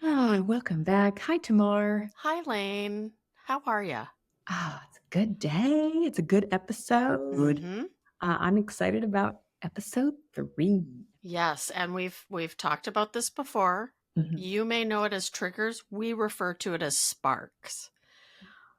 Oh, welcome back. Hi, Tamar. Hi, Lane. How are you? It's a good day. It's a good episode. Mm-hmm. I'm excited about episode 3. Yes, and we've talked about this before. Mhm. You may know it as triggers. We refer to it as sparks.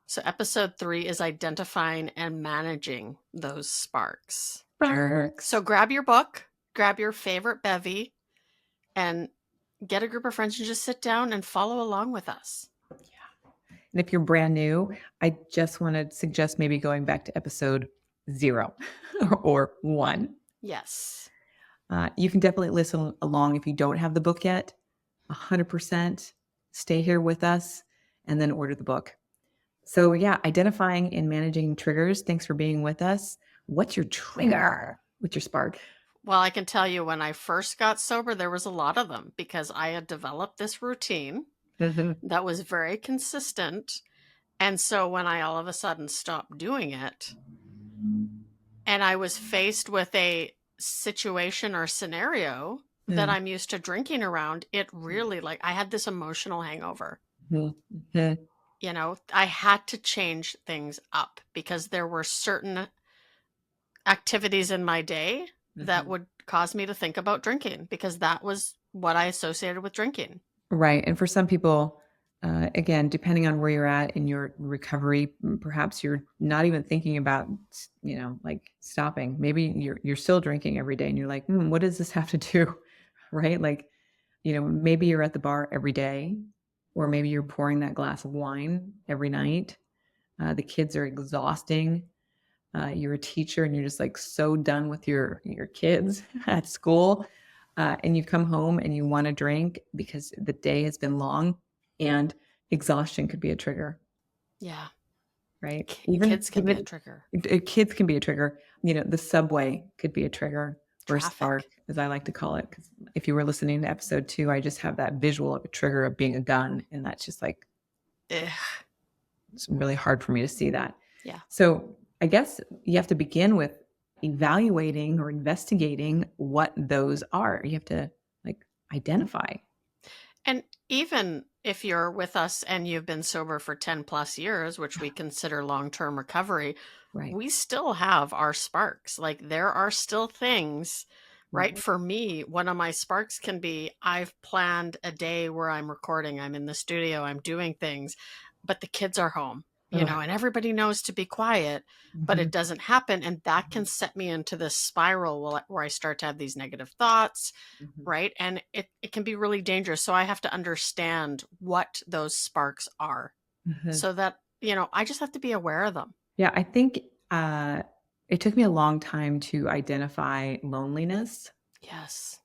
So episode 3 is identifying and managing those sparks. So Sparks. grab your book, grab your favorite bevy, and get a group of friends and just sit down and follow along with us. And if you're brand new, I just want to suggest maybe going back to episode 0 or 1. Yes. You can definitely listen along if you don't have the book yet. 100% stay here with us and then order the book. So, yeah, identifying and managing triggers. Thanks for being with us. What's your trigger? What's your spark? Well, I can tell you when I first got sober, there was a lot of them because I had developed this routine Mhm. that was very consistent. And so when I all of a sudden stopped doing it and I was faced with a situation or scenario that Mm. I'm used to drinking around, it really like I had this emotional hangover. Mhm. Mhm. I had to change things up because there were certain activities in my day that Mhm. would cause me to think about drinking because that was what I associated with drinking. Right. And for some people, again, depending on where you're at in your recovery, perhaps you're not even thinking about, like stopping. Maybe you're still drinking every day, and you're like, what does this have to do? Right? Like, maybe you're at the bar every day, or maybe you're pouring that glass of wine every night. The kids are exhausting. You're a teacher, and you're just like so done with your kids at school, and you come home and you want to drink because the day has been long, and exhaustion could be a trigger, Yeah. right? Kids can be a Even trigger. kids can be a trigger. The subway could be a trigger or a spark, Traffic. as I like to call it. Because if you were listening to episode 2, I just have that visual of a trigger of being a gun, and that's just like Ugh. it's really hard for me to see that. Yeah. So I guess you have to begin with evaluating or investigating what those are. You have to like identify. And even if you're with us and you've been sober for 10 plus years, which we consider long term recovery, Right. we still have our sparks. Like there are still things, right? Right. For me, one of my sparks can be I've planned a day where I'm recording, I'm in the studio, I'm doing things, but the kids are home, Ugh. and everybody knows to be quiet, but Mhm. it doesn't happen. And that can set me into this spiral where I start to have these negative thoughts, Mhm. right? And it can be really dangerous. So I have to understand what those sparks are Mhm. so that, I just have to be aware of them. Yeah, I think it took me a long time to identify loneliness, Yes.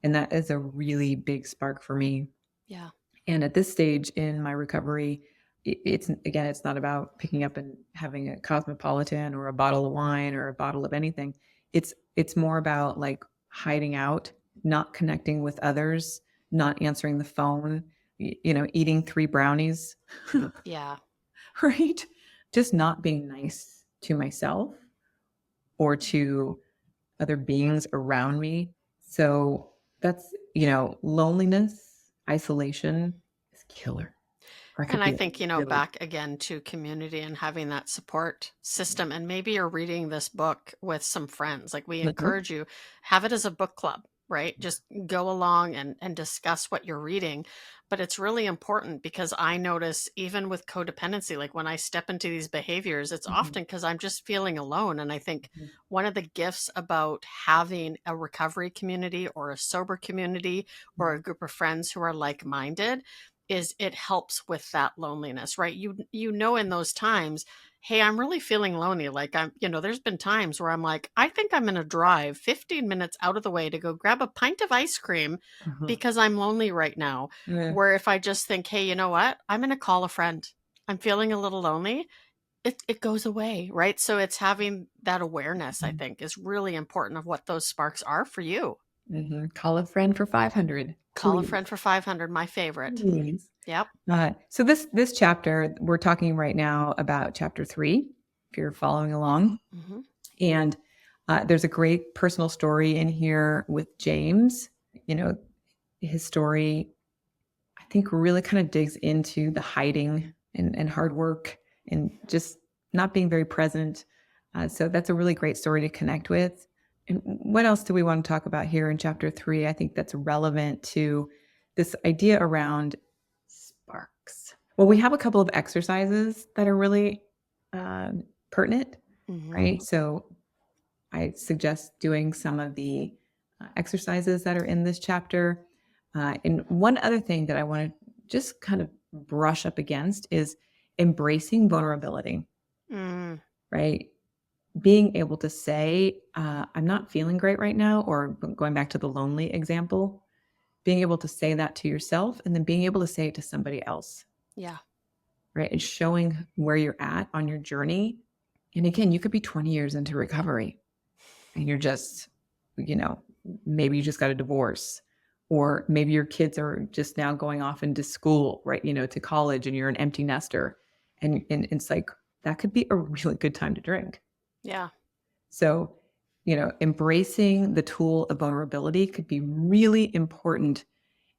and that is a really big spark for me. Yeah. And at this stage in my recovery, it's again, it's not about picking up and having a cosmopolitan or a bottle of wine or a bottle of anything. It's more about like hiding out, not connecting with others, not answering the phone, eating 3 brownies, Yeah. right? Just not being nice to myself or to other beings around me. So that's, loneliness, isolation is killer. Or it could And I be think, really back again to community and having that support system. And maybe you're reading this book with some friends. Like we mhm, encourage you, have it as a book club, right? Just go along and discuss what you're reading. But it's really important because I notice even with codependency, like when I step into these behaviors, it's mhm, often because I'm just feeling alone. And I think mhm, one of the gifts about having a recovery community or a sober community or mhm, a group of friends who are like-minded is it helps with that loneliness, right? You know in those times, hey, I'm really feeling lonely. Like there's been times where I'm like, I think I'm going to drive 15 minutes out of the way to go grab a pint of ice cream mhm. because I'm lonely right now. Yeah. Where if I just think, hey, you know what? I'm going to call a friend. I'm feeling a little lonely. It goes away, right? So it's having that awareness, I Mhm, think, is really important of what those sparks are for you. mhm. Call a friend for 500, Call a please, friend for 500, my favorite. please. Yep. So this chapter, we're talking right now about chapter 3, if you're following along. Hmm. And there's a great personal story in here with James. You know, his story, I think really kind of digs into the hiding and hard work and just not being very present. So that's a really great story to connect with. And what else do we want to talk about here in chapter 3? I think that's relevant to this idea around sparks. Well, we have a couple of exercises that are really pertinent, Hmm. right? So I suggest doing some of the exercises that are in this chapter. And one other thing that I want to just kind of brush up against is embracing vulnerability, Mm, right? Being able to say, I'm not feeling great right now, or going back to the lonely example, being able to say that to yourself and then being able to say it to somebody else, yeah. right? And showing where you're at on your journey. And again, you could be 20 years into recovery and you're just, you know, maybe you just got a divorce, or maybe your kids are just now going off into school, right? To college, and you're an empty nester. And it's like, that could be a really good time to drink. Yeah. So, embracing the tool of vulnerability could be really important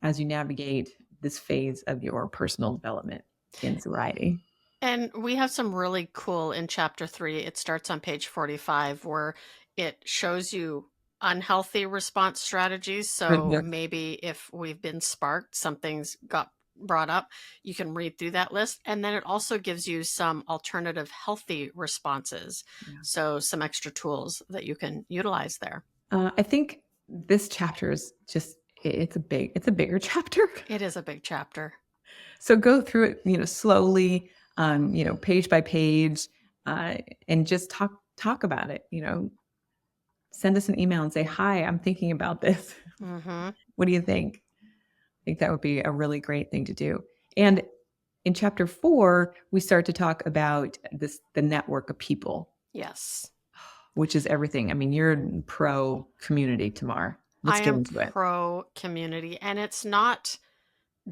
as you navigate this phase of your personal development in sobriety. And we have some really cool in chapter 3. It starts on page 45 where it shows you unhealthy response strategies. So Mhm. maybe if we've been sparked, something's got brought up, you can read through that list. And then it also gives you some alternative healthy responses. Yeah. So some extra tools that you can utilize there. I think this chapter is just it's a bigger chapter. It is a big chapter. So go through it, slowly, page by page, uh, and just talk about it. Send us an email and say, "Hi, I'm thinking about this. Hmm. What do you think?" I think that would be a really great thing to do. And in chapter 4, we start to talk about the network of people, Yes. which is everything. I mean, you're pro community, Tamar. Let's I get am into it. pro community, and it's not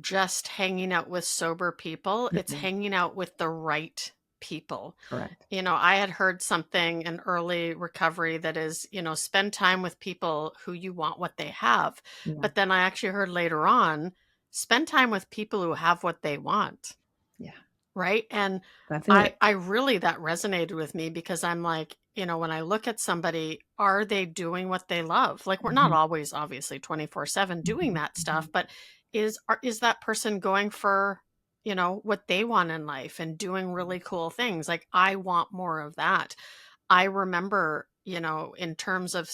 just hanging out with sober people, it's Mm-mm. hanging out with the right people. Correct. I had heard something in early recovery that is, spend time with people who you want what they have. Yeah. But then I actually heard later on, spend time with people who have what they want. Yeah. Right. And That's I, it. I really, that resonated with me because I'm like, when I look at somebody, are they doing what they love? Like, we're not Mhm. always obviously 24/7 doing Mhm. that stuff, Mhm. but is that person going for, what they want in life and doing really cool things? Like, I want more of that. I remember, in terms of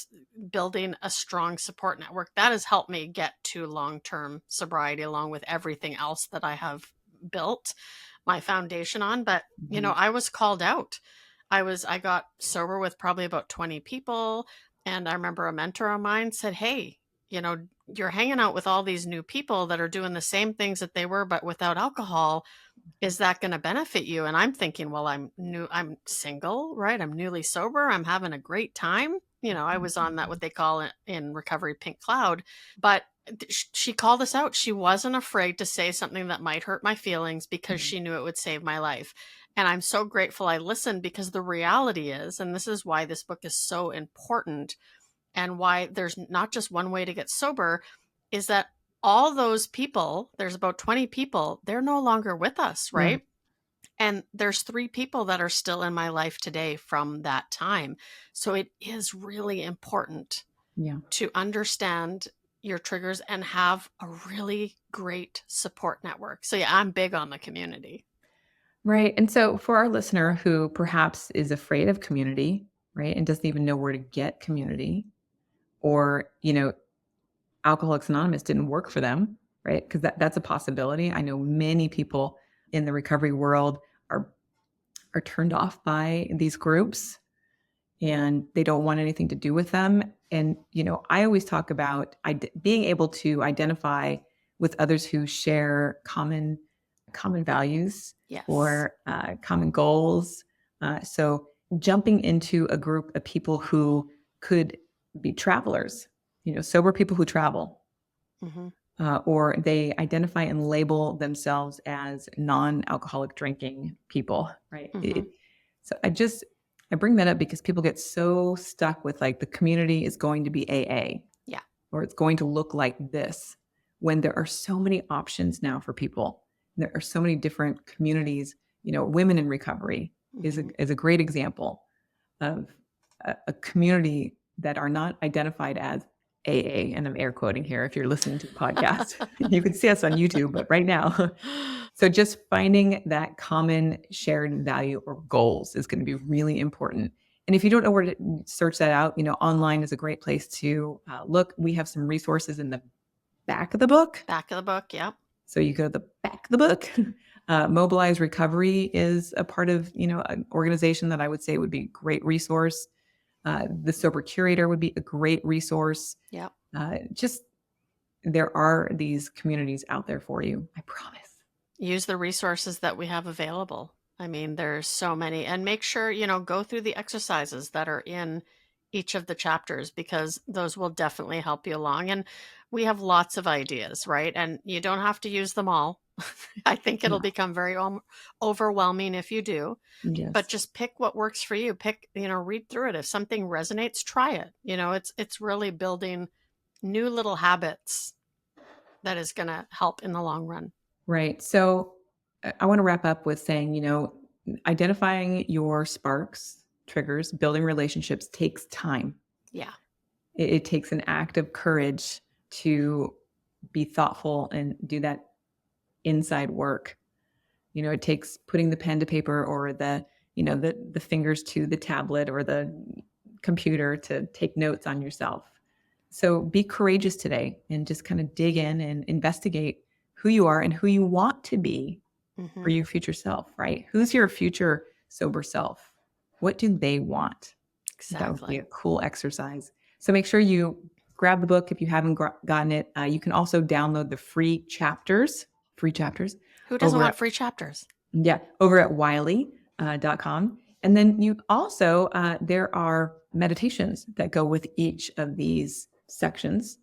building a strong support network, that has helped me get to long-term sobriety along with everything else that I have built my foundation on. But, Mhm. I was called out. I got sober with probably about 20 people. And I remember a mentor of mine said, "Hey, you're hanging out with all these new people that are doing the same things that they were, but without alcohol. Is that going to benefit you?" And I'm thinking, well, I'm single, right? I'm newly sober. I'm having a great time. I was on that, what they call it in recovery, pink cloud. But she called us out. She wasn't afraid to say something that might hurt my feelings because Mhm. she knew it would save my life. And I'm so grateful I listened, because the reality is, and this is why this book is so important and why there's not just one way to get sober, is that all those people, there's about 20 people, they're no longer with us, Yeah. right? And there's 3 people that are still in my life today from that time. So it is really important Yeah. to understand your triggers and have a really great support network. So yeah, I'm big on the community. Right. And so for our listener who perhaps is afraid of community, right, and doesn't even know where to get community, or, Alcoholics Anonymous didn't work for them, right? Because that's a possibility. I know many people in the recovery world are are turned off by these groups and they don't want anything to do with them. And, I always talk about being able to identify with others who share common values Yes. or common goals. So jumping into a group of people who could be travelers, sober people who travel, Hmm. or they identify and label themselves as non-alcoholic drinking people, right? Hmm. So I bring that up because people get so stuck with like the community is going to be AA Yeah. or it's going to look like this, when there are so many options now for people. There are so many different communities. Women in recovery is a great example of a community that are not identified as AA, and I'm air quoting here if you're listening to the podcast. You can see us on YouTube, but right now. So just finding that common shared value or goals is going to be really important. And if you don't know where to search that out, online is a great place to look. We have some resources in the back of the book. Back of the book, yeah. So you go to the back of the book. Mobilize Recovery is a part of, an organization that I would say would be a great resource. The Sober Curator would be a great resource. Yeah. Just there are these communities out there for you. I promise. Use the resources that we have available. I mean, there's so many, and make sure, go through the exercises that are in each of the chapters, because those will definitely help you along. And we have lots of ideas, right? And you don't have to use them all. I think it'll become very overwhelming if you do. Yes. But just pick what works for you. Read through it. If something resonates, try it. It's really building new little habits that is going to help in the long run. Right. So I want to wrap up with saying, identifying your sparks, triggers, building relationships takes time. Yeah. It takes an act of courage to be thoughtful and do that inside work. It takes putting the pen to paper, or the fingers to the tablet or the computer to take notes on yourself. So be courageous today and just kind of dig in and investigate who you are and who you want to be for your future self, right? Who's your future sober self? What do they want? Exactly. That would be a cool exercise. So make sure you grab the book if you haven't gotten it. You can also download the free chapters. Who doesn't want free chapters? Yeah, over at wiley.com. And then you also, there are meditations that go with each of these sections.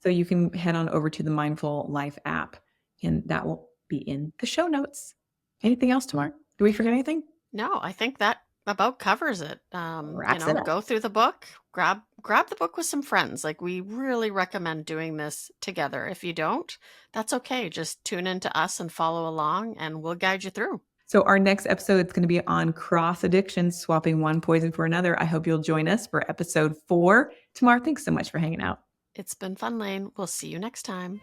So you can head on over to the Mindful Life app, and that will be in the show notes. Anything else, Tamar? Do we forget anything? No, I think that about covers it. Wraps it up. Go through the book, grab the book with some friends. Like, we really recommend doing this together. If you don't, that's okay. Just tune into us and follow along, and we'll guide you through. So our next episode is going to be on cross addiction, swapping one poison for another. I hope you'll join us for episode 4. Tamar, thanks so much for hanging out. It's been fun, Lane. We'll see you next time.